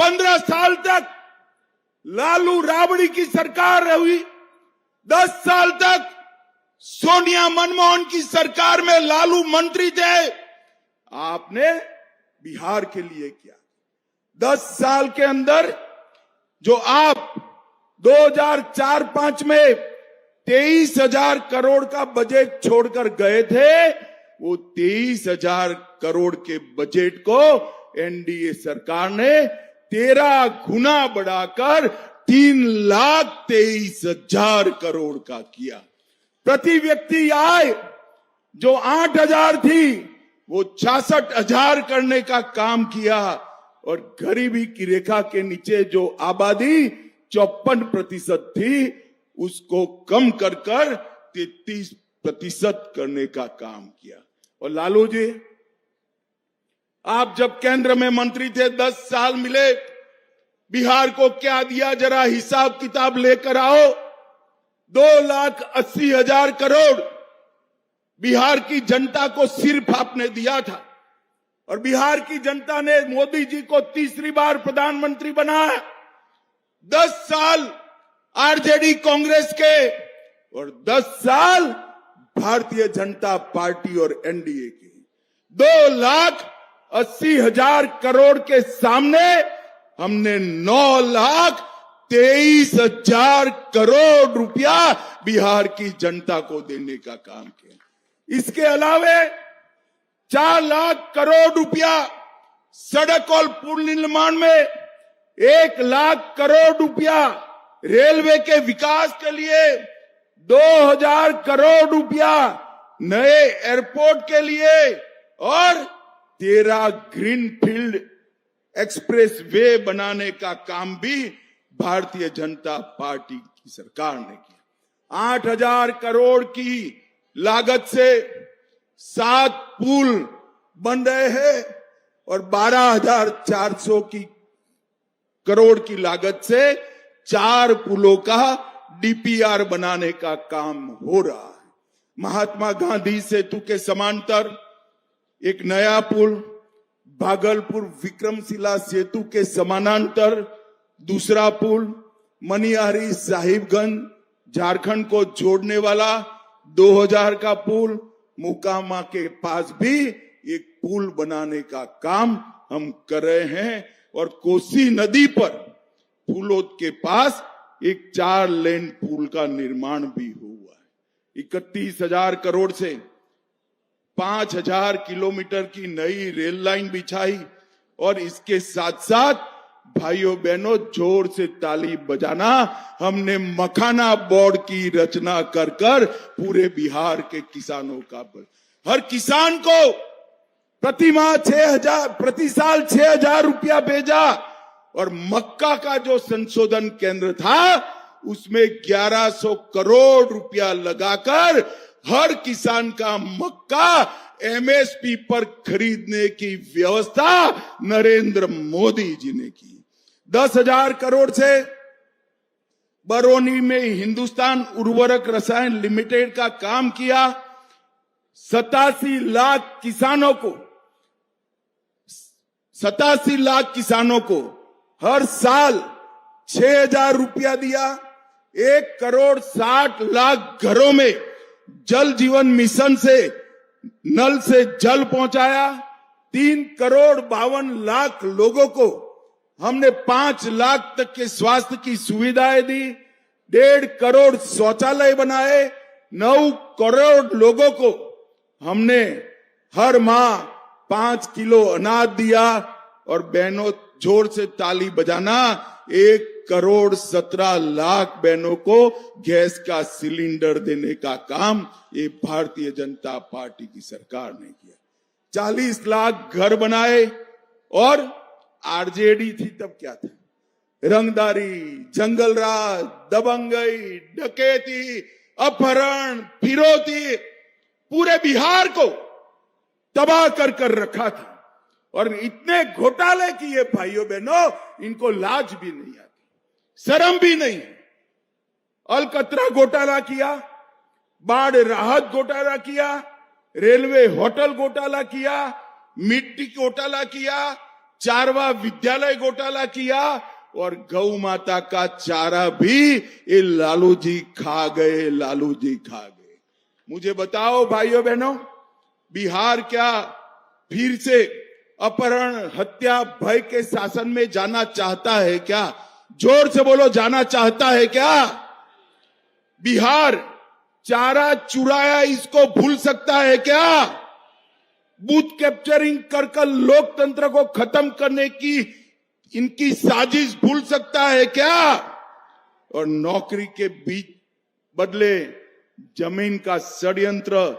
15 साल तक लालू राबड़ी की सरकार रही, 10 साल तक सोनिया मनमोहन की सरकार में लालू मंत्री थे। आपने बिहार के लिए किया। 10 साल के अंदर जो आप 2004-05 में 23,000 करोड़ का बजट छोड़कर गए थे, वो 23,000 करोड़ के बजट को एनडीए सरकार ने 13 गुना बढ़ाकर 3,23,000 करोड़ का किया। प्रति व्यक्ति आय जो 8,000 थी वो 66,000 करने का काम किया और गरीबी की रेखा के नीचे जो आबादी 54% थी उसको कम कर 33% करने का काम किया। और लालू जी, आप जब केंद्र में मंत्री थे, 10 साल मिले, बिहार को क्या दिया जरा हिसाब किताब लेकर आओ। 2,80,000 करोड़ बिहार की जनता को सिर्फ आपने दिया था और बिहार की जनता ने मोदी जी को तीसरी बार प्रधानमंत्री बनाया। 10 साल आरजेडी कांग्रेस के और 10 साल भारतीय जनता पार्टी और एनडीए की। 2,80,000 करोड़ के सामने हमने 9,23,000 करोड़ रुपया बिहार की जनता को देने का काम किया। इसके अलावे 4 लाख करोड़ रुपया सड़क और पुल निर्माण में, 1 लाख करोड़ रुपया रेलवे के विकास के लिए, 2,000 करोड़ रुपया नए एयरपोर्ट के लिए और 13 ग्रीनफील्ड एक्सप्रेस वे बनाने का काम भी भारतीय जनता पार्टी की सरकार ने किया। 8,000 करोड़ की लागत से 7 पुल बन रहे हैं और 12,400 करोड़ की लागत से 4 पुलों का डीपीआर बनाने का काम हो रहा है। महात्मा गांधी सेतु के समांतर एक नया पुल, भागलपुर विक्रमशिला सेतु के समानांतर दूसरा पुल, मनिहारी साहिबगंज झारखंड को जोड़ने वाला 2,000 का पुल, मोकामा के पास भी एक पुल बनाने का काम हम कर रहे हैं और कोसी नदी पर फूलोद के पास एक 4 लेन पुल का निर्माण भी हुआ है। 31,000 करोड़ से 5,000 किलोमीटर की नई रेल लाइन बिछाई और इसके साथ साथ भाइयों बहनों जोर से ताली बजाना, हमने मखाना बोर्ड की रचना कर पूरे बिहार के किसानों का हर किसान को प्रति साल 6,000 रुपया भेजा और मक्का का जो संशोधन केंद्र था उसमें 1,100 करोड़ रुपया लगाकर हर किसान का मक्का एमएसपी पर खरीदने की व्यवस्था नरेंद्र मोदी जी ने की। 10,000 करोड़ से बरौनी में हिंदुस्तान उर्वरक रसायन लिमिटेड का काम किया। 87 लाख किसानों को हर साल 6,000 रुपया दिया। 1,60,00,000 घरों में जल जीवन मिशन से नल से जल पहुंचाया। 3,52,00,000 लोगों को हमने 5 लाख तक के स्वास्थ्य की सुविधाएं दी। 1.5 करोड़ शौचालय बनाए। 9 करोड़ लोगों को हमने हर माह 5 किलो अनाज दिया और बहनों जोर से ताली बजाना, 1,17,00,000 बहनों को गैस का सिलेंडर देने का काम ये भारतीय जनता पार्टी की सरकार ने किया। 40 लाख घर बनाए और आरजेडी थी तब क्या था? रंगदारी, जंगलराज, दबंगई, डकैती, अपहरण, फिरौती पूरे बिहार को तबाह कर रखा था और इतने घोटाले किए भाइयों बहनों, इनको लाज भी नहीं आती, शर्म भी नहीं। अलकतरा घोटाला किया, बाढ़ राहत घोटाला किया, रेलवे होटल घोटाला किया, मिट्टी घोटाला किया, चारवा विद्यालय घोटाला किया और गौ माता का चारा भी ये लालू जी खा गए, लालू जी खा गए। मुझे बताओ भाइयों बहनों, बिहार क्या फिर से अपहरण, हत्या, भय के शासन में जाना चाहता है क्या? जोर से बोलो, जाना चाहता है क्या? बिहार चारा चुराया इसको भूल सकता है क्या? बूथ कैप्चरिंग कर लोकतंत्र को खत्म करने की इनकी साजिश भूल सकता है क्या? और नौकरी के बीच बदले जमीन का षड्यंत्र